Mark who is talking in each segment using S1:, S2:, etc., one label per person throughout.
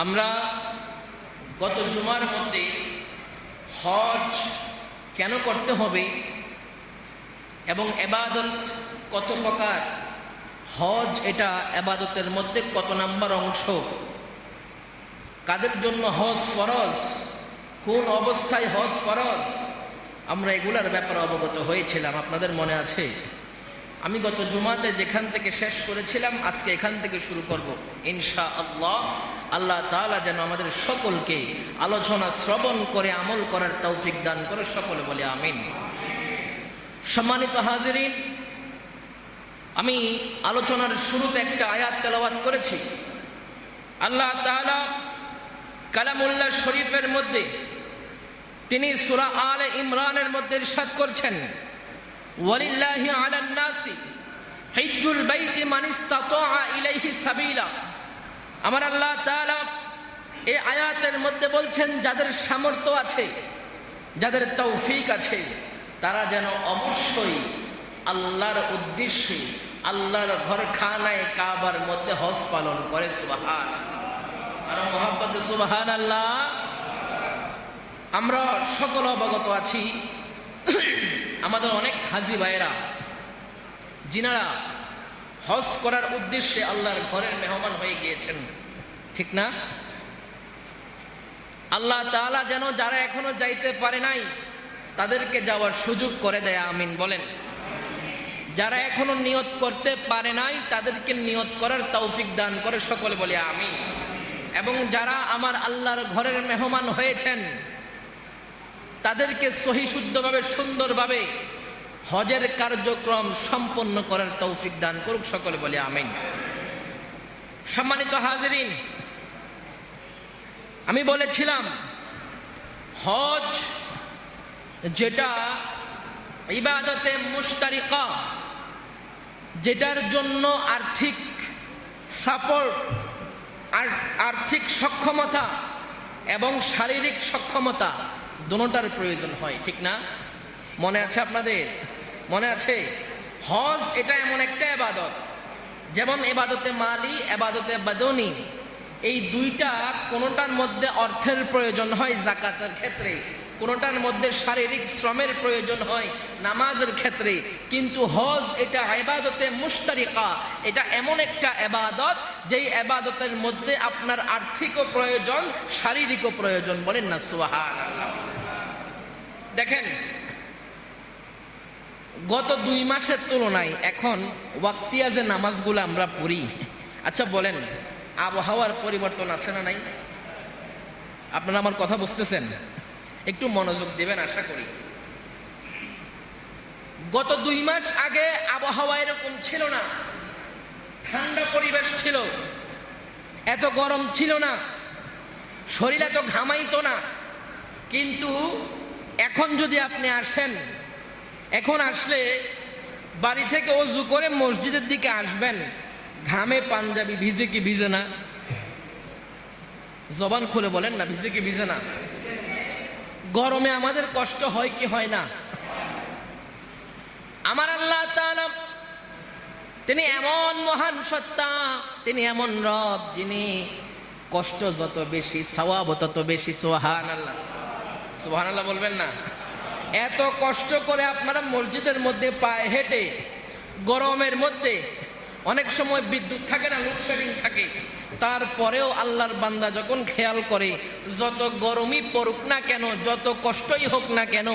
S1: আমরা গত জুমার মধ্যে হজ কেন করতে হবে এবং ইবাদত কত প্রকার, হজ এটা ইবাদতের মধ্যে কত নাম্বার অংশ, কাদের জন্য হজ ফরজ, কোন অবস্থায় হজ ফরজ, আমরা এগুলার ব্যাপারে অবগত হয়েছিলাম। আপনাদের মনে আছে? আমি গত জুমাতে যেখান থেকে শেষ করেছিলাম আজকে এখান থেকে শুরু করব ইনশাআল্লাহ। আল্লাহ তাআলা যেন আমাদের সকলকে আলোচনা শ্রবণ করে আমল করার তৌফিক দান করে, সকলে বলে আমিন। সম্মানিত হাজিরিন, আমি আলোচনার শুরুতে একটা আয়াত তেলাওয়াত করেছি। আল্লাহ তাআলা কালামুল্লাহ শরীফের মধ্যে তিনি সূরা আলে ইমরানের মধ্যে ইরশাদ করছেন, ওয়ালিল্লাহি আলান নাসি হিজ্জুল বাইতি মান ইসতাতাআ ইলাইহি সাবিলা। আমার আল্লাহ তাআলা এই আয়াতের মধ্যে বলছেন, যাদের সামর্থ্য আছে, যাদের তৌফিক আছে, তারা যেন অবশ্যই আল্লাহর উদ্দেশ্যে আল্লাহর ঘরখানায় কাবার মধ্যে হজ পালন করে। সুবহানাল্লাহ, আর মুহাব্বতে সুবহানাল্লাহ। আমরা সকল অবগত আছি, আমাদের অনেক হাজী ভাইয়েরা যিনারা হজ করার উদ্দেশ্যে আল্লাহর ঘরের মেহমান হয়ে গিয়েছেন, ঠিক না? আল্লাহ তাআলা যেন যারা এখনো যাইতে পারে নাই তাদেরকে যাওয়ার সুযোগ করে দেয়, আমিন বলেন। যারা এখনো নিয়ত করতে পারে নাই তাদেরকে নিয়ত করার তৌফিক দান করে, সকলে বলে আমিন। এবং যারা আমার আল্লাহর ঘরের মেহমান হয়েছেন তাদেরকে সহি শুদ্ধভাবে সুন্দরভাবে হজের কার্যক্রম সম্পন্ন করার তৌফিক দান করুক, সকলে বলে আমিন। সম্মানিত হাজিরিন, আমি বলেছিলাম হজ যেটা ইবাদতে মুশতারিকা, যেটার জন্য আর্থিক সাপোর্ট, আর্থিক সক্ষমতা এবং শারীরিক সক্ষমতা দুটোটার প্রয়োজন হয়, ঠিক না? মনে আছে আপনাদের? মনে আছে? হজ এটা এমন একটা ইবাদত, যেমন ইবাদতে মালি, ইবাদতে বাদনী, এই দুইটা কোনোটার মধ্যে অর্থের প্রয়োজন হয় যাকাতের ক্ষেত্রে, কোনোটার মধ্যে শারীরিক শ্রমের প্রয়োজন হয় নামাজের ক্ষেত্রে, কিন্তু হজ এটা ইবাদতে মুশতারিকা, এটা এমন একটা ইবাদত যেই ইবাদতের মধ্যে আপনার আর্থিকও প্রয়োজন, শারীরিকও প্রয়োজন। বলেন না সুবহানাল্লাহ। দেখেন, গত 2 মাসের তুলনায় এখন ওয়াক্তিয়া যে নামাজগুলো আমরা পড়ি, আচ্ছা বলেন আবহাওয়ার পরিবর্তন আছে না নাই? আপনারা আমার কথা বুঝতেছেন? একটু মনোযোগ দিবেন আশা করি। গত 2 মাস আগে আবহাওয়া এরকম ছিল না, ঠান্ডা পরিবেশ ছিল, এত গরম ছিল না, শরীর এত ঘামাইতো না। কিন্তু এখন যদি আপনি আসেন, এখন আসলে বাড়ি থেকে ওযু করে মসজিদের দিকে আসবেন, ঘামে পাঞ্জাবি ভিজে কি ভিজে না? জবান খুলে বলেন না, ভিজে কি ভিজে না? গরমে আমাদের কষ্ট হয় কি হয় না? আমার আল্লাহ তাআলা তিনি এমন মহান সত্তা, তিনি এমন রব যিনি কষ্ট যত বেশি সওয়াব তত বেশি। সুবহানাল্লাহ, সুবহানাল্লাহ বলবেন না? এত কষ্ট করে আপনারা মসজিদের মধ্যে পায়ে হেঁটে গরমের মধ্যে, অনেক সময় বিদ্যুৎ থাকে না, লোডশেডিং থাকে, তারপরেও আল্লাহর বান্দা যখন খেয়াল করে যত গরমই পড়ুক না কেন, যত কষ্টই হোক না কেন,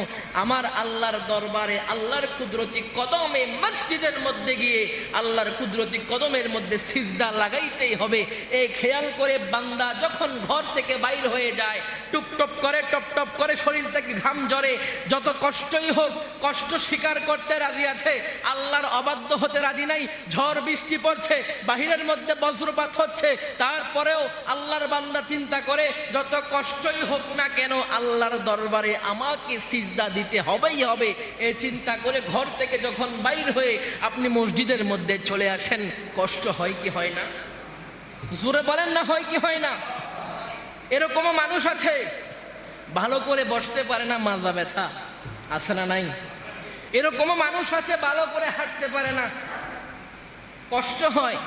S1: আমার আল্লাহর দরবারে আল্লাহর কুদরতি কদমে মসজিদের মধ্যে গিয়ে আল্লাহর কুদরতি কদমের মধ্যে সিজদা লাগাইতেই হবে, এই খেয়াল করে বান্দা যখন ঘর থেকে বাইর হয়ে যায়, টুপটপ করে টপ টপ করে শরীর থেকে ঘাম ঝরে, যত কষ্টই হোক কষ্ট স্বীকার করতে রাজি আছে, আল্লাহর অবাধ্য হতে রাজি নাই। ঝড় বৃষ্টি পড়ছে, বাহিরের মধ্যে বজ্রপাত হচ্ছে, তারপরেও আল্লাহর বান্দা চিন্তা করে যত কষ্টই হোক না কেন আল্লাহর দরবারে আমাকে সিজদা দিতে হবেই হবে। এই চিন্তা করে ঘর থেকে যখন বাইর হয়ে আপনি মসজিদের মধ্যে চলে আসেন, কষ্ট হয় কি হয় না? জোরে বলেন না, হয় কি হয় না? এরকমও মানুষ আছে ভালো করে বসতে পারে না, মাজা ব্যথা আছে না নাই? এরকমও মানুষ আছে ভালো করে হাঁটতে পারে না, কষ্ট হয়,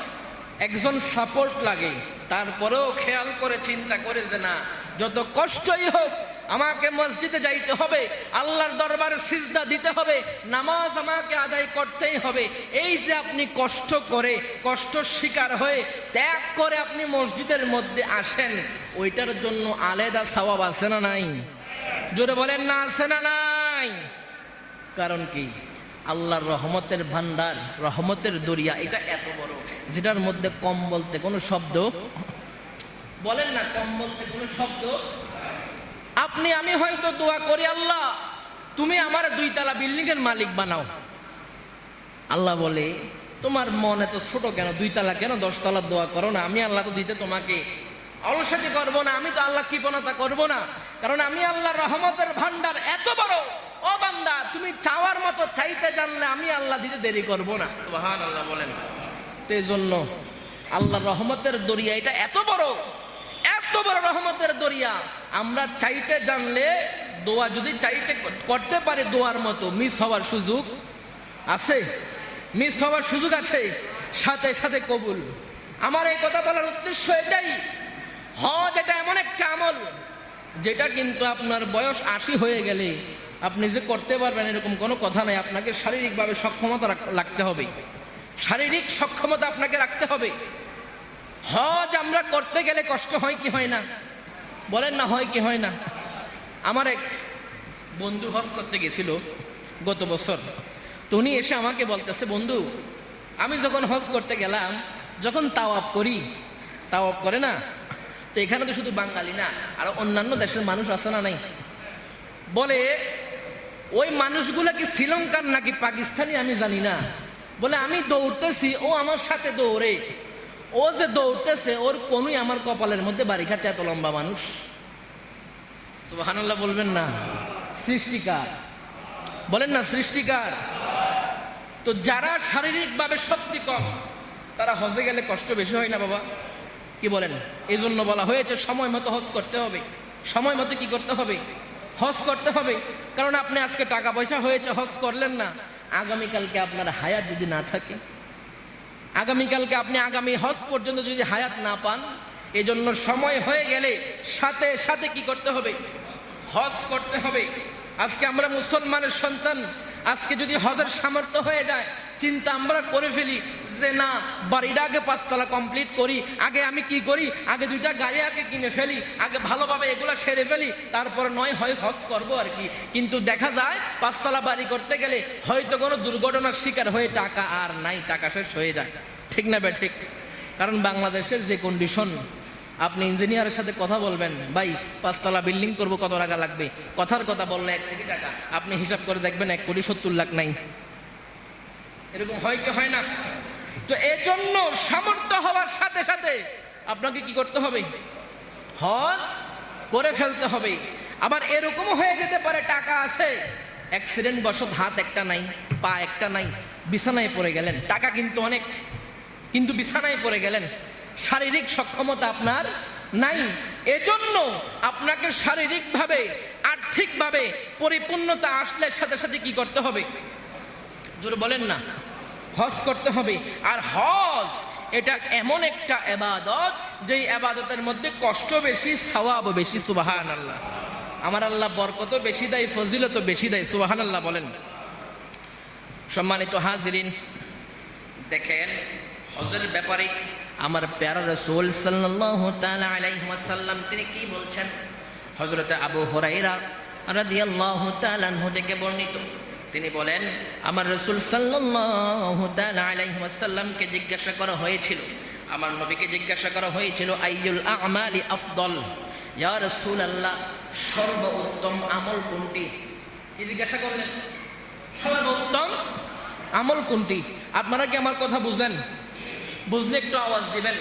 S1: একজন সাপোর্ট লাগে, তারপরেও খেয়াল করে চিন্তা করে যে না, যত কষ্টই হোক আমাকে মসজিদে যাইতে হবে, আল্লাহর দরবারে সিজদা দিতে হবে, নামাজ আমাকে আদায় করতেই হবে। এই যে আপনি কষ্ট করে, কষ্ট শিকার হয়ে, ত্যাগ করে আপনি মসজিদের মধ্যে আসেন, ওইটার জন্য আলাদা সওয়াব আছে না নাই? জোরে বলেন না, আছে না নাই? কারণ কি? আল্লাহর রহমতের ভান্ডার, রহমতের দরিয়া, এটা এত বড়, যেটার মধ্যে কম বলতে কোনো শব্দ, বলেন না, কম বলতে কোনো শব্দ। আপনি আমি হয়তো দোয়া করি, আল্লাহ তুমি আমার 2 তলা বিল্ডিং এর মালিক বানাও। আল্লাহ বলে তোমার মন এত ছোট কেন, 2 তলা কেন, 10 তলার দোয়া করো না। আমি আল্লাহ তো দিতে তোমাকে অলসতি করবো না, আমি তো আল্লাহ কৃপণতা করবো না, কারণ আমি আল্লাহর রহমতের ভান্ডার এত বড়। ও বান্দা, তুমি চাওয়ার মতো চাইতে জানলে আমি আল্লাহ দিতে দেরি করবো না। সুবহানাল্লাহ বলেন। এই জন্য আল্লাহর রহমতের দরিয়া এটা এত বড়, এত বড় রহমতের দরিয়া। আমরা চাইতে জানলে, দোয়া যদি চাইতে করতে পারে, দোয়ার মতো মিস হওয়ার সুযোগ আছে, মিস হওয়ার সুযোগ আছে, সাথে সাথে কবুল। আমার এই কথা বলার উদ্দেশ্য এটাই, হজ এটা এমন একটা আমল যেটা কিন্তু আপনার বয়স 80 হয়ে গেলে আপনি যে করতে পারবেন এরকম কোনো কথা নাই। আপনাকে শারীরিকভাবে সক্ষমতা রাখতে হবে, শারীরিক সক্ষমতা আপনাকে রাখতে হবে। হজ আমরা করতে গেলে কষ্ট হয় কি হয় না? বলেন না, হয় কি হয় না? আমার এক বন্ধু হজ করতে গেছিল গত বছর, তো উনি এসে আমাকে বলতেছে, বন্ধু আমি যখন হজ করতে গেলাম, যখন তাওয়াফ করি, তাওয়াফ করে না, তো এখানে তো শুধু বাঙালি না, আর অন্যান্য দেশের মানুষ আছে না নাই? বলে ওই মানুষগুলা কি শ্রীলঙ্কার নাকি পাকিস্তানি আমি জানি না, বলে আমি দৌড়তেছি, ও আমার সাথে দৌড়ে, ও যে দৌড়তেছে ওর কোনই আমার কপালের মধ্যে বাড়ি খাচ্ছে, এত লম্বা মানুষ। সুবহানাল্লাহ বলবেন না? সৃষ্টিকার, বলেন না সৃষ্টিকার। তো যারা শারীরিকভাবে শক্তি কম, তারা হজে গেলে কষ্ট বেশি হয় না বাবা? কি বলেন? এই জন্য বলা হয়েছে সময় মতো হজ করতে হবে। সময় মতো কি করতে হবে? হজ করতে হবে। কারণ আপনি আজকে টাকা পয়সা হয়েছে, হজ করলেন না, আগামীকালকে আপনার হায়াত যদি না থাকে, আগামীকালকে আপনি আগামী হজ পর্যন্ত যদি হায়াত না পান, এজন্য সময় হয়ে গেলে সাথে সাথে কি করতে হবে? হজ করতে হবে। আজকে আমরা মুসলমানের সন্তান, আজকে যদি হজের সামর্থ্য হয়ে যায়, চিন্তা আমরা করে ফেলি যে না, বাড়িটা আগে 5 তলা কমপ্লিট করি, আগে আমি কি করি, আগে 2টা গাড়ি আগে কিনে ফেলি, আগে ভালোভাবে এগুলা সেরে ফেলি, তারপর নয় হয় হজ করবো আর কি। কিন্তু দেখা যায় 5 তলা বাড়ি করতে গেলে হয়তো কোনো দুর্ঘটনার শিকার হয়ে টাকা আর নাই, টাকা শেষ হয়ে যায়। ঠিক না বে ঠিক? কারণ বাংলাদেশের যে কন্ডিশন, আপনি ইঞ্জিনিয়ারের সাথে কথা বলবেন, ভাই 5 তলা বিল্ডিং করবো, কত টাকা লাগবে, কথার কথা বললে 1 কোটি টাকা, আপনি হিসাব করে দেখবেন 1,70,00,000 নাই। এরকম হয় কি হয় না? তো এজন্য সামর্থ্য হওয়ার সাথে সাথে আপনাকে কি করতে হবে? হজ করে ফেলতে হবে। আবার এরকম হয়ে যেতে পারে টাকা আছে, অ্যাক্সিডেন্ট বশত হাত একটা নাই, পা একটা নাই, বিছানায় পড়ে গেলেন, টাকা কিন্তু অনেক, কিন্তু বিছানায় পড়ে গেলেন, শারীরিক সক্ষমতা আপনার নাই। এজন্য আপনাকে শারীরিকভাবে, আর্থিকভাবে পরিপূর্ণতা আসলে সাথে সাথে কি করতে হবে? জোরে বলেন না, হজ করতে হবে। আর হজ এটা এমন একটা ইবাদত, যেই ইবাদতের মধ্যে কষ্ট বেশি, সওয়াব বেশি। সুবহানাল্লাহ। আমার আল্লাহ বরকত বেশি দেয়, ফজিলত বেশি দেয়। সুবহানাল্লাহ বলেন। সম্মানিত হাজিরিন, দেখেন হজের ব্যাপারে আমার প্যারা রাসূল সাল্লাল্লাহু তাআলা আলাইহি ওয়াসাল্লাম তিনি কি বলছেন? হযরত আবু হুরায়রা রাদিয়াল্লাহু তাআলা আনহু থেকে বর্ণিত, তিনি বলেন, আমার রাসূল সাল্লাল্লাহু তাআলা আলাইহি ওয়াসাল্লামকে জিজ্ঞাসা করা হয়েছিল, আমার নবীকে জিজ্ঞাসা করা হয়েছিল, আইয়ুল আমালি আফদল, ইয়া রাসূলুল্লাহ সর্বোত্তম আমল কোনটি? কি জিজ্ঞাসা করলেন? সর্বোত্তম আমল কোনটি? আপনারা কি আমার কথা বুঝেন? বুঝলে একটু আওয়াজ দিবেন।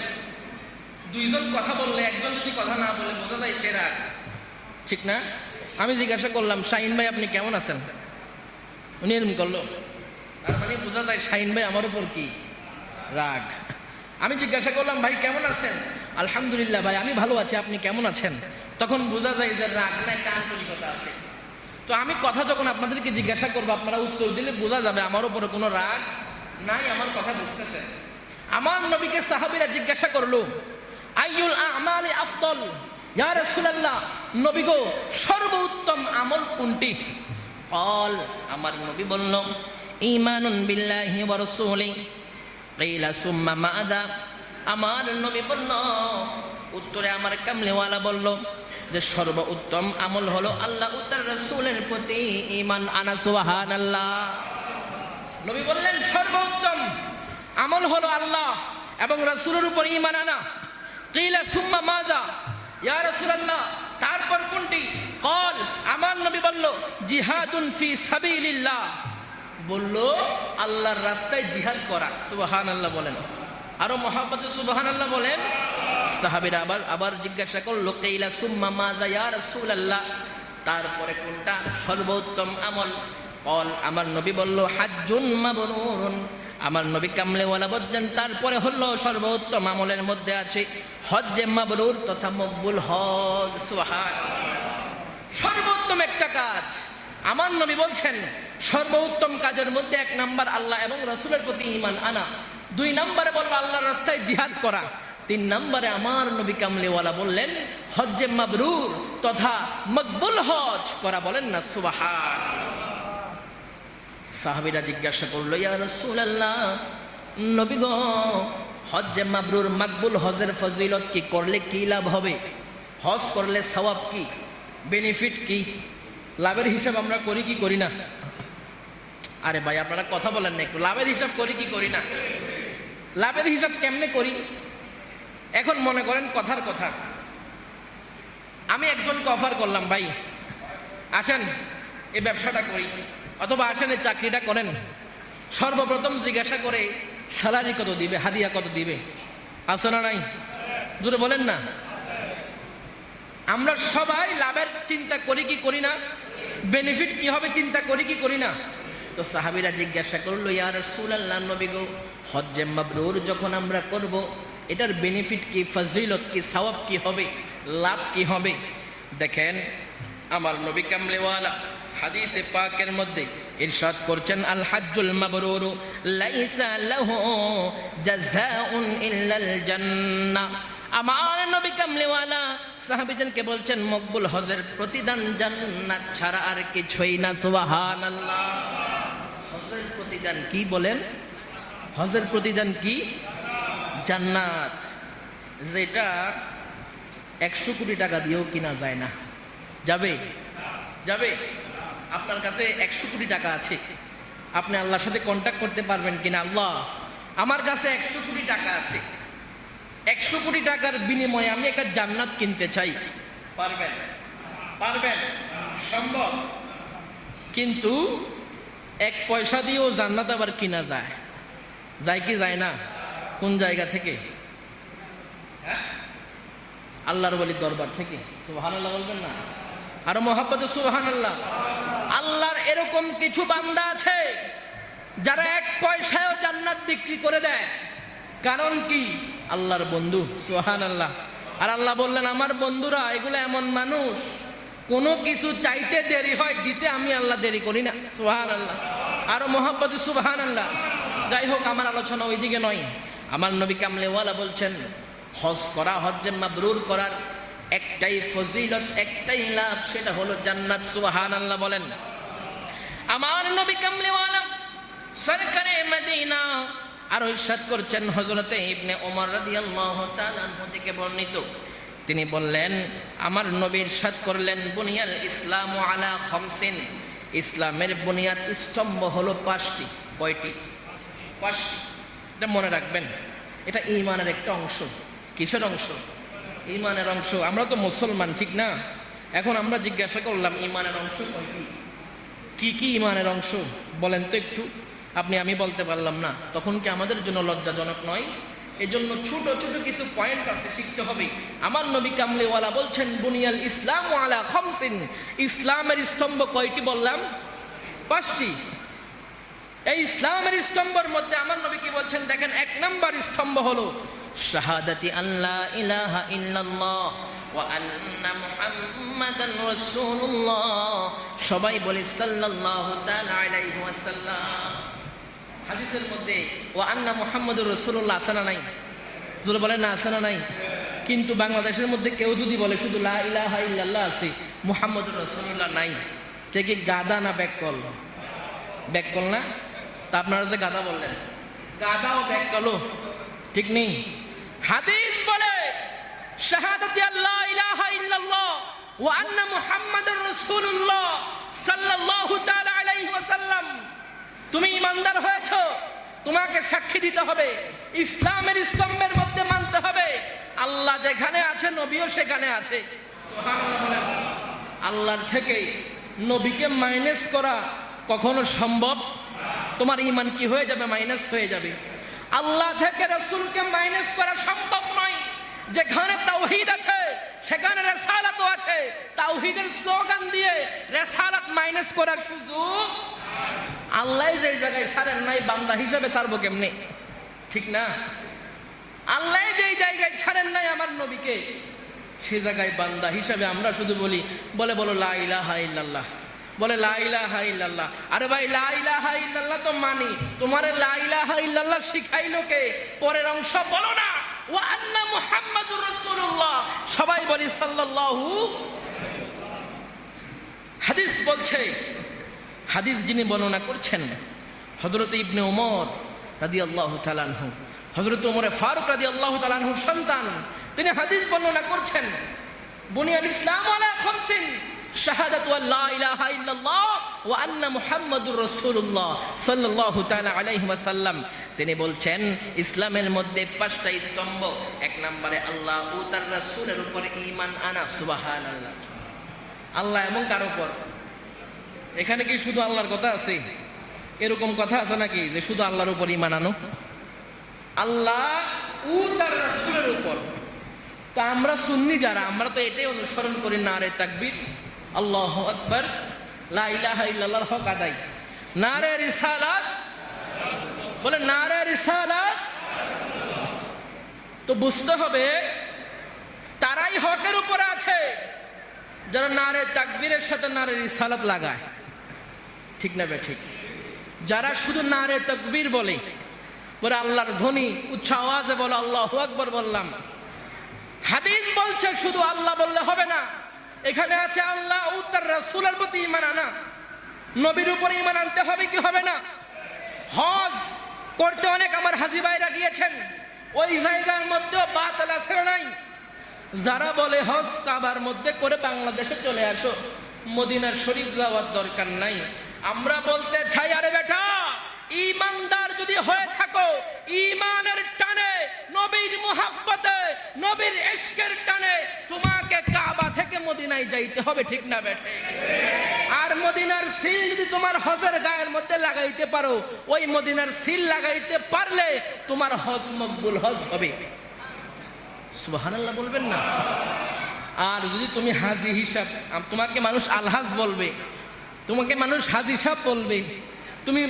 S1: 2 জন কথা বললে একজন যদি কথা না বলে বোঝা যায় সে রাগ, ঠিক না? আমি জিজ্ঞাসা করলাম, শাহিন ভাই আপনি কেমন আছেন? উনি এরকম করলো, তার মানে বোঝা যায় শাহিন ভাই আমার উপর কি রাগ। আমি জিজ্ঞাসা করলাম, ভাই কেমন আছেন? আলহামদুলিল্লাহ ভাই আমি ভালো আছি, আপনি কেমন আছেন? তখন বোঝা যায় যে রাগ না, একটা আন্তরিকতা আছে। তো আমি কথা যখন আপনাদেরকে জিজ্ঞাসা করবো, আপনারা উত্তর দিলে বোঝা যাবে আমার উপরে কোনো রাগ নাই, আমার কথা বুঝতেছেন। আমার নবীকে সাহাবীরা জিজ্ঞাসা করলো, আইয়ুল আমালি আফদল, ইয়া রাসূলুল্লাহ, নবী গো সর্বোত্তম আমল কোনটি? قال, আমার নবী বলল, ঈমানুন বিল্লাহি ওয়া রাসূলিহি। কিলা সুম্মা মাযা? আমার নবী বলল, উত্তরে আমার কামলিওয়ালা বলল যে সর্বোত্তম আমল হলো আল্লাহ ও তার রাসূলের প্রতি ঈমান আনা। সুবহানাল্লাহ। নবী বললেন সর্বোত্তম আমল হলো আল্লাহ এবং রাসূলের উপর ঈমান আনা। কিলা সুম্মা মাযা? ইয়া রাসূলুল্লাহ, তারপর কোনটি? কল, আমার নবী বলল, জিহাদুন ফি সাবিলিল্লাহ, বলল আল্লাহর রাস্তায় জিহাদ করা। সুবহানাল্লাহ বলেন, আরো মহব্বতে সুবহানাল্লাহ বলেন। সাহাবীরা আবার জিজ্ঞাসা করলো, কিলা সুম্মা মাযা ইয়া রাসূলুল্লাহ, তারপরে কোনটা সর্বোত্তম আমল? কল, আমার নবী বলল, হাজ্জুন মাবরুরুন। আমার নবী কামলেওয়ালা বলছেন তারপরে হলো সর্বোত্তম আমলের মধ্যে আছে হজ্জে মাবরুর তথা মকবুল হজ। সুবহানাল্লাহ। সর্বোত্তম একটা কাজ আমার নবী বলছেন, সর্বোত্তম কাজের মধ্যে 1 নাম্বার আল্লাহ এবং রাসূলের প্রতি ঈমান আনা, 2 নম্বরে বলল আল্লাহর রাস্তায় জিহাদ করা, 3 নম্বরে আমার নবী কামলেওয়ালা বললেন হজ্জে মাবরুর তথা মকবুল হজ করা। বলেন না সুবহানাল্লাহ। সাহাবীরা জিজ্ঞাসা করলো, ইয়া রাসূলুল্লাহ, নবী গো হজ্জে মাবরুর মকবুল হজের ফজিলত কি, করলে কি লাভ হবে? হজ করলে সওয়াব কি, বেনিফিট কি? লাভের হিসাব আমরা করি কি করি না? আরে ভাই আপনারা কথা বলেন না একটু। লাভের হিসাব করি কি করি না? লাভের হিসাব কেমনে করি? এখন মনে করেন কথার কথা, আমি একজনকে অফার করলাম, ভাই আসেন এই ব্যবসাটা করি, অথবা আসেন এই চাকরিটা করেন। সর্বপ্রথম জিজ্ঞাসা করে স্যালারি কত দিবে, হাদিয়া কত দিবে, আছে না নাই? জোরে বলেন না। আমরা সবাই লাভের চিন্তা করি কি করি না? বেনিফিট কি হবে চিন্তা করি কি করি না? তো সাহাবীরা জিজ্ঞাসা করলো, ইয়া রাসূলুল্লাহ, নবী গো হজ্জে মাবরুর যখন আমরা করব, এটার বেনিফিট কি, ফজিলত কি, সওয়াব কি হবে, লাভ কি হবে? দেখেন আমার নবী কামলেওয়ালা হাদিসে পাকের মধ্যে ইরশাদ করছেন, আল হাজ্জুল মাবরুরু লাইসা লাহু জাযাউন ইল্লাল জান্নাহ। আমার নবী কামলেওয়ালা সাহাবীদেরকে বলছেন মকবুল হজের প্রতিদান জান্নাত ছাড়া আর কিছুই না। সুবহানাল্লাহ। হজের প্রতিদান কি বলেন? হজের প্রতিদান কি? জান্নাত, যেটা 100 কোটি টাকা দিয়েও কিনা যায় না। যাবে? যাবে? আপনার কাছে 100 কোটি টাকা আছে, আপনি আল্লাহর সাথে কন্ট্যাক্ট করতে পারবেন কিনা, আল্লাহ আমার কাছে 100 কোটি টাকা আছে, 100 কোটি টাকার বিনিময়ে আমি একটা জান্নাত কিনতে চাই, পারবেন? পারবেন? সম্ভব। কিন্তু 1 পয়সা দিয়েও জান্নাত আবার কিনা যায়, যায় কি যায় না? কোন জায়গা থেকে? আল্লাহর ওলির দরবার থেকে। সুবহানাল্লাহ বলবেন না? আর মহব্বতে সুবহানাল্লাহ। আল্লাহর এরকম কিছু বান্দা আছে যারা 1 পয়সায়ও জান্নাত বিক্রি করে দেয়। কারণ কি? আল্লাহর বন্ধু। সুবহানাল্লাহ। আর আল্লাহ বললেন, আমার বন্ধুরা এগুলো এমন মানুষ, কোনো কিছু চাইতে দেরি হয়, দিতে আমি আল্লাহ দেরি করি না। সুবহানাল্লাহ। আরো মহব্বতে সুবহানাল্লাহ। যাই হোক, আমার আলোচনা ওইদিকে নয়। আমার নবী কামলেওয়ালা বলছেন হজ করা, হজ্জে মাবরুর করার একটাই ফজিলত, একটাই লাভ, সেটা হলো জান্নাত। সুবহানাল্লাহ বলেন। আমার নবী কামলেওয়ালা সরকারে মদিনা আর ইরশাদ করছেন, হযরতে ইবনে ওমর রাদিয়াল্লাহু তাআলা আনহু থেকে বর্ণিত, তিনি বললেন, আমার নবী ইরশাদ করলেন, বুনিয়াল ইসলামু আলা খামসিন, ইসলামের বুনিয়াদ স্তম্ভ হলো 5টি। কয়টি? 5টি। এটা মনে রাখবেন, এটা ঈমানের একটা অংশ। কিসের অংশ? ঈমানের অংশ। আমরা তো মুসলমান, ঠিক না? এখন আমরা জিজ্ঞাসা করলাম ঈমানের অংশ কয়টি? কি কি ঈমানের অংশ বলেন তো একটু। আমি বলতে পারলাম না, তখন কি আমাদের জন্য লজ্জাজনক নয়? এজন্য ছোট ছোট কিছু পয়েন্ট আছে, শিখতে হবে। আমার নবী কামলেওয়ালা বলছেন, বুনিয়াল ইসলাম আলা খামসিন, ইসলামের স্তম্ভ কয়টি বললাম? 5টি। এই ইসলামের স্তম্ভের মধ্যে আমার নবী কি বলছেন দেখেন, 1 নম্বর স্তম্ভ হলো শাহাদাতি আল্লা ইলাহা ইল্লাল্লাহ ওয়া আন্না মুহাম্মাদান রাসূলুল্লাহ। সবাই বলে সাল্লাল্লাহু তাআলা আলাইহি ওয়াসাল্লাম। হাদিসের মধ্যে ওয়া আন্না মুহাম্মাদুর রাসূলুল্লাহ আছে না নাই? জোরে বলেন না, আছে না নাই? কিন্তু বাংলাদেশের মধ্যে কেউ যদি বলে শুধু লা ইলাহা ইল্লাল্লাহ আছে, মুহাম্মদুর রাসূলুল্লাহ নাই, তে কি গাদা না ব্যাককল? ব্যাককল না? তা আপনারা যে গাদা বললেন, গাদাও ব্যাককলও ঠিক নেই। হাদিস বলে শাহাদাতি আল্লা ইলাহা ইল্লাল্লাহ ওয়া আন্না মুহাম্মাদুর রাসূলুল্লাহ সাল্লাল্লাহু তাআলা আলাইহি ওয়াসাল্লাম, তুমি ঈমানদার হয়েছো, তোমাকে সাক্ষী দিতে হবে, ইসলামের স্তম্ভের মধ্যে মানতে হবে আল্লাহ যেখানে আছে নবীও সেখানে আছে। সুবহানাল্লাহ। আল্লাহর থেকে নবীকে মাইনাস করা কখনো সম্ভব? তোমার ঈমান কি হয়ে যাবে? মাইনাস হয়ে যাবে। আল্লাহ থেকে রাসূলকে মাইনাস করা সম্ভব নয়। যেখানে তাওহীদ আছে সেখানে রিসালাতও আছে। তাওহীদের স্লোগান দিয়ে রিসালাত মাইনাস করার সুযোগ আল্লাহ যে জায়গায় ছাড়েন নাই, বান্দা হিসেবে ছাড়বো কেমনে? ঠিক না? আল্লাহ যেই জায়গায় ছাড়েন নাই আমার নবীকে, সেই জায়গায় বান্দা হিসেবে আমরা শুধু বলে বলো লা ইলাহা ইল্লাল্লাহ, বলে লা ইলাহা ইল্লাল্লাহ। আরে ভাই লা ইলাহা ইল্লাল্লাহ তো মানি, তোমারে লা ইলাহা ইল্লাল্লাহ শিখাইলো কে? পরের অংশ বলো না, ওয়া আন্না মুহাম্মাদুর রাসূলুল্লাহ, সবাই বলি সাল্লাল্লাহু। হাদিস বলছে, হাদিস যিনি বর্ণনা করছেন হযরত ইবনে ওমর রাদিয়াল্লাহু তাআলা আনহু, হযরত ওমর ফারুক রাদিয়াল্লাহু তাআলা আনহুর সন্তান, তিনি হাদিস বর্ণনা করছেন বুনিয়াল ইসলাম আলা খামসিন শাহাদাতু আল্লা ইলাহা ইল্লাল্লাহ ওয়া আন্না মুহাম্মাদুর রাসূলুল্লাহ সাল্লাল্লাহু তাআলা আলাইহি ওয়াসাল্লাম। তিনি বলছেন ইসলামের মধ্যে 5টা স্তম্ভ। এক নম্বরে আল্লাহ ও তার রাসূলের উপর ঈমান আনা। সুবহানাল্লাহ। আল্লাহ এবং কার উপর? এখানে কি শুধু আল্লাহর কথা আছে? এরকম কথা আছে নাকি যে শুধু আল্লাহর উপর ঈমান আনো? আল্লাহ ও তার রাসূলের উপর। তা আমরা সুন্নি যারা, আমরা তো এটাই অনুসরণ করি, নারে তাকবীর, আল্লাহু আকবার, লা ইলাহা ইল্লাল্লাহর হক আদায়, নারে রিসালাত, বলে নারে রিসালাত। তো বুঝতে হবে তারাই হকের উপরে আছে যারা নারে তাকবীরের সাথে নারে রিসালাত লাগায়। ঠিক না বে ঠিক? যারা শুধু নারে তাকবীর বলে, বলে আল্লাহর ধ্বনি উচ্চ আওয়াজে বলো আল্লাহু আকবার বললাম। হাদিস বলছে শুধু আল্লাহ বললে হবে না, এখানে আছে আল্লাহ ও তার রাসূলের প্রতি ঈমান আনা, নবীর উপর ঈমান আনতে হবে কি হবে না? হজ করতে অনেক আমার হাজী ভাইরা গিয়েছেন, ওই জায়গার মধ্যেও বাতিল আছে নাই? যারা বলে হজ কাবার মধ্যে করে বাংলাদেশে চলে আসো, মদিনার শরীফ যাওয়ার দরকার নাই, আমরা বলতে চাই আরে বেটা, ঈমানদার যদি হয়ে থাকো, ঈমানের টানে, নবীর মুহাব্বতে, নবীর ইশকের টানে তোমাকে কাবা থেকে মদিনায় যাইতে হবে। ঠিক না বেটা? আর মদিনার সিল যদি তোমার হজের গায়ের মধ্যে লাগাইতে পারো, ওই মদিনার সিল লাগাইতে পারলে তোমার হজ মকবুল হজ হবে। সুবহানাল্লাহ বলবেন না? আর যদি তুমি হাজি হিসাব, তোমাকে মানুষ আলহাজ বলবে, তোমাকে মানুষ হাজি সাহেব বলবে, তুমি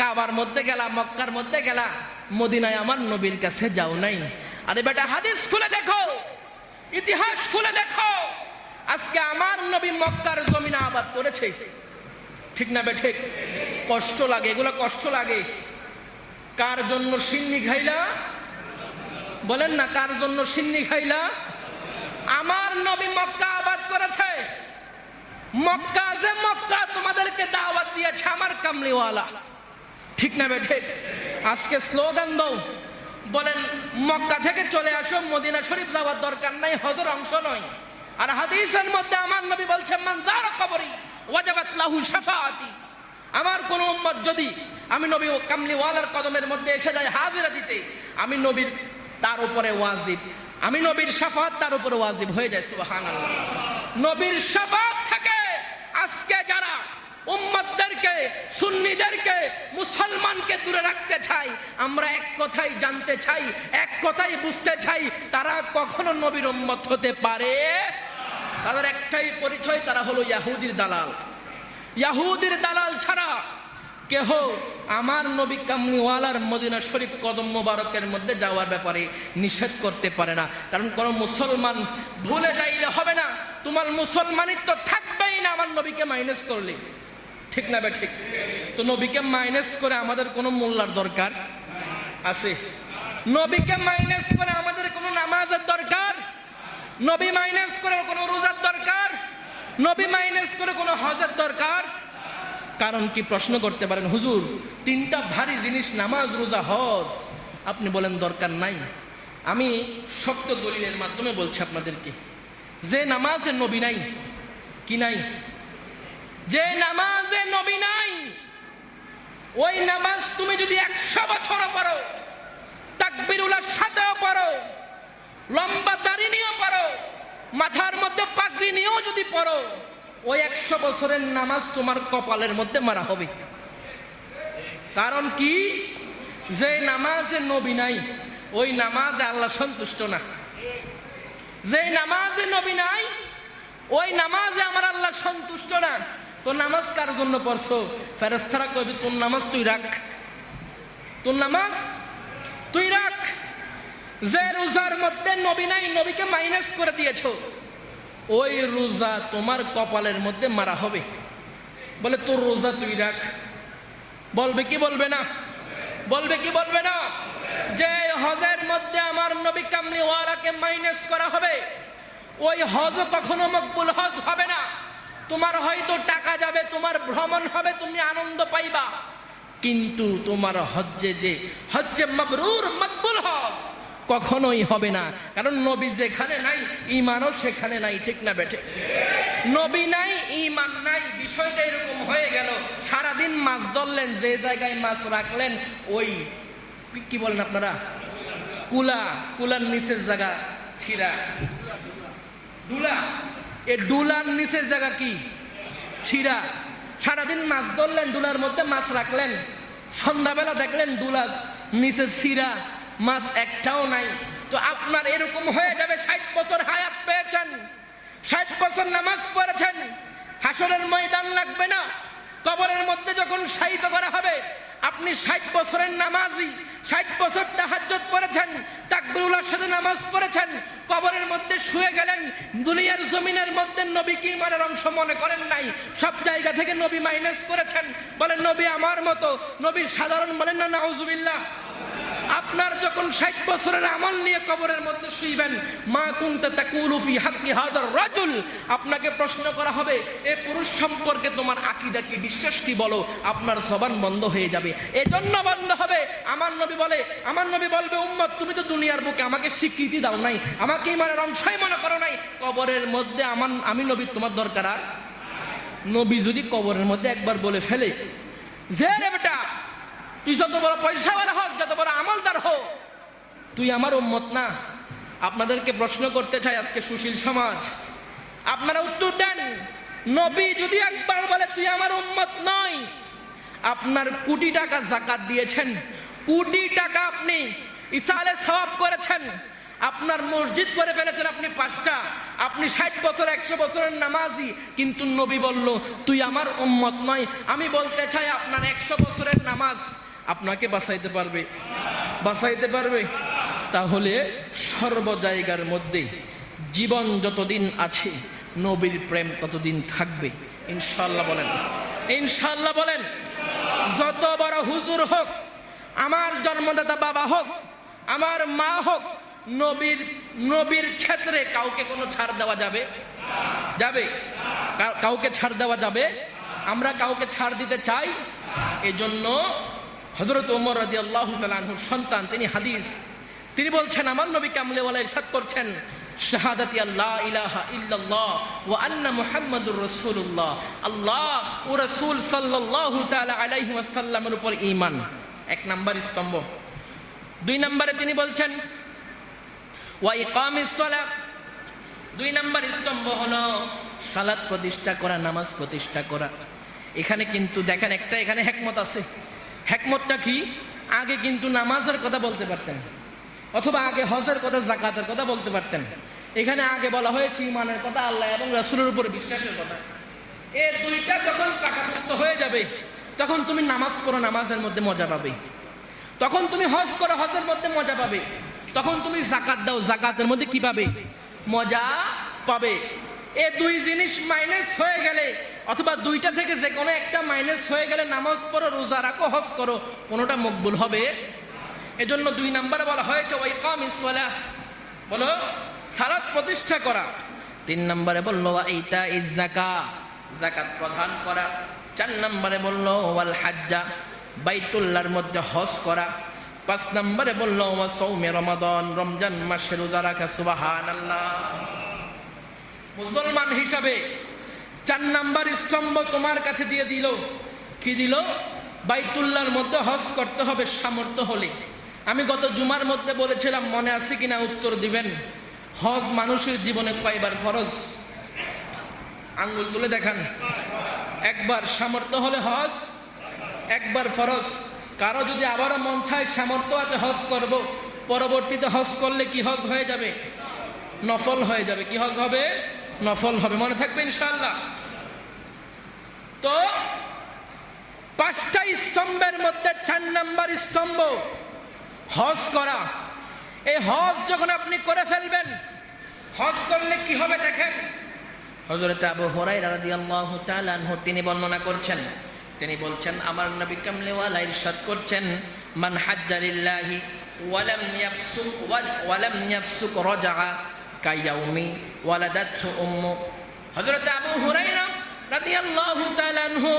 S1: কাবার মধ্যে গেলা, মক্কার মধ্যে গেলা, মদিনায় আমার নবীর কাছে যাও নাই। আরে বেটা হাদিস খুলে দেখো, ইতিহাস খুলে দেখো, আজকে আমার নবী মক্কার জমিনে আবাদ করেছে। ঠিক না বে ঠিক? কষ্ট লাগে, এগুলো কষ্ট লাগে। কার জন্য সিন্নি খাইলা? বলেন না, কার জন্য সিন্নি খাইলা? আমার নবী মক্কা আবাদ করেছে। মক্কা যে মক্কা তোমাদেরকে দাওয়াত দিয়েছে আমার কামলিওয়ালা। ঠিক না বে ঠিক? আজকে স্লোগান দাও, বলেন মক্কা থেকে চলে আসো, মদিনা শরীফ যাওয়ার দরকার নাই, হজের অংশ নয়। আর হাদিসের মধ্যে আমার নবী বলছেন মান যারা কবরি ওয়াজাবাত লাহু শাফাআতি। আমার কোন উম্মত যদি আমি নবী ও কামলিওয়ালার কদমের মধ্যে এসে যায় হাজিরা দিতে, আমি নবীর তার উপরে ওয়াজিব, আমি নবীর শাফাআত তার উপরে ওয়াজিব হয়ে যায়। সুবহানাল্লাহ। নবীর শাফাআত থেকে আজকে যারা উম্মতদেরকে, সুন্নিদেরকে, মুসলমানকে দূরে রাখতে চাই, আমরা এক কথাই জানতে চাই, এক কথাই বুঝতে চাই, তারা কখনো নবীর উম্মত হতে পারে? তাদের একটাই পরিচয়, তারা হলো ইহুদির দালাল। ইহুদির দালাল ছাড়া কেহ আমার নবী কামলিওয়ালার মদিনা শরীফ কদম মোবারকের মধ্যে যাওয়ার ব্যাপারে নিষেধ করতে পারে না। কারণ কোন মুসলমান ভুলে যাইলে হবে না, তোমার মুসলমানিত্ব থাকবেই না আমার নবীকে মাইনাস করলে। ঠিক না বে ঠিক? তো নবীকে মাইনাস করে আমাদের কোনো মোল্লার দরকার আছে? নবীকে মাইনাস করে আমাদের কোনো কোনো নামাজের দরকার? নবী মাইনাস করে কোনো রোজার দরকার? নবী মাইনাস করে কোনো হজের দরকার? কারণ কি প্রশ্ন করতে পারেন, হুজুর তিনটা ভারী জিনিস নামাজ, রোজা, হজ, আপনি বলেন দরকার নাই। আমি শক্ত দলিলের মাধ্যমে বলছি আপনাদেরকে, যে নামাজে নবী নাই, কি নাই? যে নামাজে নবী নাই, ওই নামাজ তুমি যদি 100 বছরও পড়ো, তাকবীরুল্লাহর সাথেও পড়ো, লম্বা দাড়ি নিয়েও পড়ো, মাথার মধ্যে পাগড়ি নিয়েও যদি পড়ো, ওই 100 বছরের নামাজ তোমার কপালের মধ্যে মারা হবে। কারণ কি? যে নামাজে নবী নাই, ওই নামাজে আল্লাহ সন্তুষ্ট না। যে নামাজে নবী নাই, ওই নামাজে আমার আল্লাহ সন্তুষ্ট না। তোর নামাজ কার জন্য পড়ছো? ফেরেশতারা কইবে তোর নামাজ তুই রাখ, তোর নামাজ তুই রাখ। যে রোজার মধ্যে নবী নাই, নবীকে মাইনাস করে দিয়েছো, ওই রোজা তোমার কপালের মধ্যে মারা হবে। বলে তোর রোজা তুই রাখ। বলবে কি বলবে না? বলবে কি বলবে না? যে হজের মধ্যে আমার নবী কামলিওয়ালাকে মাইনাস করা হবে, ওই হজ কখনো মকবুল হজ হবে না। তোমার হয়তো টাকা যাবে, তোমার ভ্রমণ হবে, তুমি আনন্দ পাইবা, কিন্তু তোমার হজ্জে মাবরুর মকবুল হজ কখনোই হবে না। কারণ নবী যেখানে নাই, ঈমানও সেখানে নাই। ঠিক না বেঠে? নবী নাই, ঈমান নাই। বিষয়টা এরকম হয়ে গেল, সারাদিন মাছ ধরলেন, যে জায়গায় মাছ রাখলেন ওই কি বলেন আপনারা, কুলার নিচের জায়গা ছিঁড়া, ডুলা, এই ডুলার নিচের জায়গা কি ছিঁড়া। সারাদিন মাছ ধরলেন, ডুলার মধ্যে মাছ রাখলেন, সন্ধ্যাবেলা দেখলেন ডুলার নিচে ছিঁড়া, মাছ একটাও নাই। তো আপনার এরকম হয়ে যাবে, 60 বছর হায়াত পেয়েছেন, 60 বছর নামাজ পড়েছেন, হাসরের ময়দান লাগবে না। কবরের মধ্যে যখন শায়িত করা হবে, আপনি 60 বছরের নামাজি, 60 বছর তাহাজ্জুদ পড়েছেন, তাকবীরুল্লাহর সাথে নামাজ পড়েছেন, কবরের মধ্যে শুয়ে গেলেন, দুনিয়ার জমিনের মধ্যে নবীকে ঈমানের অংশ মনে করেন নাই, সব জায়গা থেকে নবী মাইনাস করেছেন। বলেন নবী আমার মতো, নবী সাধারণ, বলেন না নাউজুবিল্লাহ। আপনার যখন 60 বছরের আমল নিয়ে কবরের মধ্যে শুইবেন, মা কুনতা তাকুলু ফি হাক্কি হাযার রাজুল, আপনাকে প্রশ্ন করা হবে এই পুরুষ সম্পর্কে তোমার আকীদা কি, বিশ্বাস কি বলো। আপনার জবান বন্ধ হয়ে যাবে। এজন্য বন্ধ হবে। আমার নবী বলবে, উম্মত তুমি তো দুনিয়ার বুকে আমাকে স্বীকৃতি দাও নাই, আমাকে ঈমানের অংশই মনে করো নাই, কবরের মধ্যে আমি নবী তোমার দরকার আর? নবী যদি কবরের মধ্যে একবার বলে ফেলে যে রে বেটা, তুই যত বড় পয়সাওয়ালা হোক, যত বড় আমলদার হোক, তুই আমার উম্মত না। আপনাদেরকে প্রশ্ন করতে চাই, আজকে সুশীল সমাজ, আপনারা উত্তর দেন। নবী যদি একবার বলে তুই আমার উম্মত নয়, আপনার কোটি টাকা যাকাত দিয়েছেন, কোটি টাকা আপনি ইসালে সওয়াব করেছেন, আপনার মসজিদ করে ফেলেছেন আপনি 5টা, আপনি 60 বছর 100 বছরের নামাজি, কিন্তু নবী বলল তুই আমার উম্মত নয়। আমি বলতে চাই, আপনার 100 বছরের নামাজ আপনাকে বাঁচাইতে পারবে? বাঁচাইতে পারবে? তাহলে সর্ব জায়গার মধ্যে জীবন যতদিন আছে, নবীর প্রেম ততদিন থাকবে ইনশাআল্লাহ। বলেন ইনশাআল্লাহ। বলেন যত বড় হুজুর হোক, আমার জন্মদাতা বাবা হোক, আমার মা হোক, নবীর ক্ষেত্রে কাউকে কোনো ছাড় দেওয়া যাবে? যাবে? কাউকে ছাড় দেওয়া যাবে? আমরা কাউকে ছাড় দিতে চাই? এজন্য হযরত ওমর রাদিয়াল্লাহু তাআলা আনহুর সন্তান, তিনি বলছেন, আমার নবী কামলিওয়ালা ইরশাদ করছেন, শাহাদাতি আল্লাহ ইলাহা ইল্লাল্লাহ ওয়া আন্না মুহাম্মাদুর রাসূলুল্লাহ, আল্লাহ ও রাসূল সাল্লাল্লাহু তাআলা আলাইহি ওয়াসাল্লামের উপর ঈমান 1 নাম্বার স্তম্ভ। 2 নম্বরে তিনি বলছেন ওয়া ইকামিস সালাত, 2 নাম্বার স্তম্ভ হলো সালাত প্রতিষ্ঠা করা, নামাজ প্রতিষ্ঠা করা। এখানে কিন্তু দেখেন একটা এখানে হিকমত আছে। হিকমতটা কি? আগে কিন্তু নামাজের কথা বলতে পারতেন, অথবা আগে হজের কথা, যাকাতের কথা বলতে পারতেন। এখানে আগে বলা হয়েছে ঈমানের কথা, আল্লাহ এবং রাসূলের উপর বিশ্বাসের কথা। এই দুইটা যখন পাকাপোক্ত হয়ে যাবে, তখন তুমি নামাজ পড়ো, নামাজের মধ্যে মজা পাবে। তখন তুমি হজ করো, হজের মধ্যে মজা পাবে। তখন তুমি যাকাত দাও, যাকাতের মধ্যে কি পাবে? মজা পাবে। এই 2 জিনিস মাইনাস হয়ে গেলে, অথবা 2টা থেকে যে কোনো একটা মাইনাস হয়ে গেলে, নামাজ পড়ো, রোজা রাখো, হজ করো, কোনোটা মকবুল হবে? এজন্য 2 নম্বরে বলা হয়েছে ওয়া ইকামিস সালাহ, বলো সালাত প্রতিষ্ঠা করা। 3 নম্বরে বললো ইতা ইজ যাকাত, যাকাত প্রদান করা। 4 নম্বরে বললো ওয়াল হাজ্জা, বাইতুল্লাহর মধ্যে হজ করা। 5 নম্বরে বললো ওয়া সাওমে রমাদান, রমজান মাসে রোজা রাখা। সুবহানাল্লাহ। মুসলমান হিসাবে 4 নাম্বার স্তম্ভ তোমার কাছে দিয়ে দিল। কি দিল? বাইতুল্লাহর মধ্যে হজ করতে হবে সামর্থ্য হলে। আমি গত জুমার মধ্যে বলেছিলাম, মনে আছে কিনা উত্তর দিবেন। হজ মানুষের জীবনে কয়বার ফরজ? আঙ্গুল তুলে দেখান। একবার। সামর্থ্য হলে হজ একবার ফরজ। কারো যদি আবারও মন চায় সামর্থ্য আছে হজ করব, পরবর্তীতে হজ করলে কি হজ হয়ে যাবে? নফল হয়ে যাবে। কি হজ হবে? নফল হবে। মনে থাকবে ইনশাআল্লাহ। তো 5টা স্তম্ভের মধ্যে 4 নাম্বার স্তম্ভ হজ করা। এই হজ যখন আপনি করে ফেলবেন, হজ করলে কি হবে দেখেন। হযরত আবু হুরায়রা রাদিয়াল্লাহু তাআলা আনহু তিনি বর্ণনা করছেন, তিনি বলছেন আমার নবী কামলিওয়ালা ইরশাদ করছেন, মান হাজ্জা লিল্লাহি ওয়ালাম ইয়াফসুক রাজা কায়াউমি ওয়ালাদাতহু উম্মু। হযরত আবু হুরায়রা রাদিয়াল্লাহু তাআলা আনহু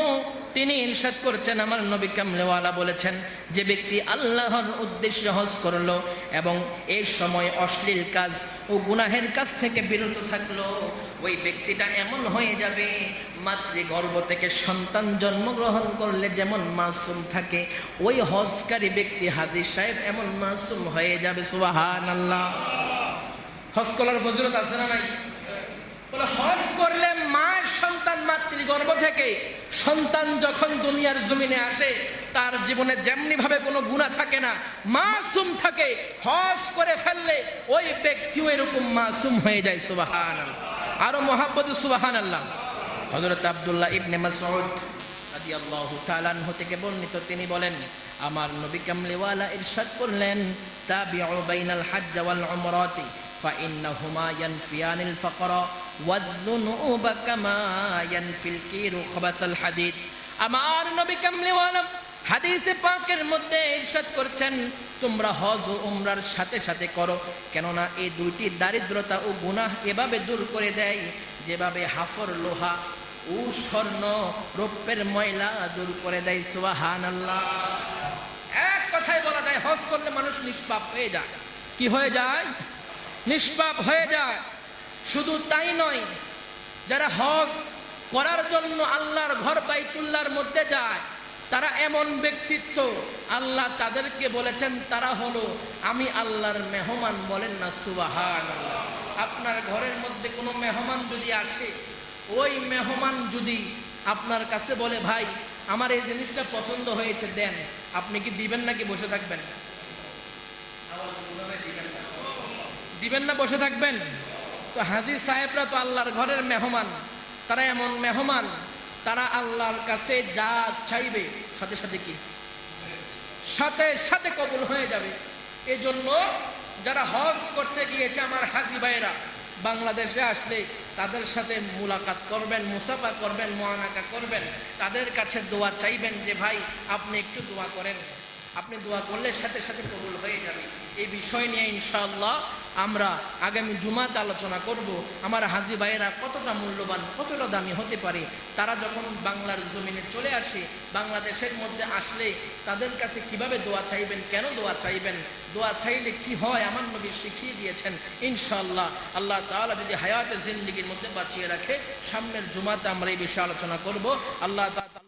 S1: তিনি ইরশাদ করছেন, আমার নবী কামলিওয়ালা বলেছেন, যে ব্যক্তি আল্লাহর উদ্দেশ্যে হজ করলো এবং এই সময় অশ্লীল কাজ ও গুনাহের কাজ থেকে বিরত থাকলো, ওই ব্যক্তিটা এমন হয়ে যাবে মাতৃগর্ভ থেকে সন্তান জন্মগ্রহণ করলে যেমন মাসুম থাকে, ওই হজকারী ব্যক্তি হাজী সাহেব এমন মাসুম হয়ে যাবে। সুবহানাল্লাহ। হজ করার ফজিলত আছে না নাই? বলে হজ করলে মায়ের সন্তান মাতৃগর্ভ থেকে সন্তান যখন দুনিয়ার জমিনে আসে তার জীবনে যেমনি ভাবে কোনো গুনাহ থাকে না, মাসুম থাকে। হজ করে ফেললে ওই ব্যক্তিও এরকম মাসুম হয়ে যায়। সুবহানাল্লাহ। আরো মহাব্বতে সুবহানাল্লাহ। হযরত আব্দুল্লাহ ইবনে মাসউদ রাদিয়াল্লাহু তাআলা আনহু থেকে বর্ণিত, তিনি বলেন, আমার নবী কামলিওয়ালা ইরশাদ করলেন, তাবিউ বাইনাল হজ্জ ওয়াল উমরাতি فإنهما ينفيان الفقر والذنوب كما ينفي الكير خبث الحديد। আমার নবী কামলিওয়ালা হাদিসে পাকের মধ্যে ইরশাদ করছেন, তোমরা হজ ও উমরার সাথে সাথে করো, কেননা এই দুইটি দারিদ্রতা ও গুনাহ এভাবে দূর করে দেয় যেভাবে হাফর লোহা ও স্বর্ণ রৌপ্যের ময়লা দূর করে দেয়। সুবহানাল্লাহ। এক কথায় বলা যায় হজ করলে মানুষ নিষ্পাপ হয়ে যায়। কি হয়ে যায়? নিষ্পাপ হয়ে যায়। শুধু তাই নয়, যারা হজ করার জন্য আল্লাহর ঘর বাইতুল্লাহর মধ্যে যায়, তারা এমন ব্যক্তিত্ব, আল্লাহ তাদেরকে বলেছেন তারা হলো আমি আল্লাহর মেহমান। বলেন না সুবহানাল্লাহ। আপনার ঘরের মধ্যে কোনো মেহমান যদি আসে, ওই মেহমান যদি আপনার কাছে বলে, ভাই আমার এই জিনিসটা পছন্দ হয়েছে দেন, আপনি কি দিবেন নাকি বসে থাকবেন? দিবেন না বসে থাকবেন? তো হাজী সাহেবরা তো আল্লাহর ঘরের মেহমান। তারা এমন মেহমান, তারা আল্লাহর কাছে যা চাইবে সাথে সাথে কি সাথে সাথে কবুল হয়ে যাবে। এই জন্য যারা হজ করতে গিয়েছে আমার হাজী ভাইরা, বাংলাদেশে আসলে তাদের সাথে মুলাকাত করবেন, মুসাফা করবেন, মুআনাকা করবেন, তাদের কাছে দোয়া চাইবেন যে ভাই আপনি একটু দোয়া করেন। আপনি দোয়া করলে সাথে সাথে কবুল হয়ে যাবে। এই বিষয় নিয়ে ইনশাআল্লাহ আমরা আগামী জুমাতে আলোচনা করব। আমার হাজী ভাইয়েরা কতটা মূল্যবান, কতটা দামি হতে পারে। তারা যখন বাংলার জমিনে চলে আসে, বাংলাদেশের মধ্যে আসলে তাদের কাছে কিভাবে দোয়া চাইবেন, কেন দোয়া চাইবেন, দোয়া চাইলে কি হয়, আমার নবী শিখিয়ে দিয়েছেন। ইনশাআল্লাহ আল্লাহ তাআলা যদি হায়াতে জিন্দেগির মধ্যে বাঁচিয়ে রাখে, সামনের জুমাতে আমরা এই বিষয়ে আলোচনা করব। আল্লাহ তাআলা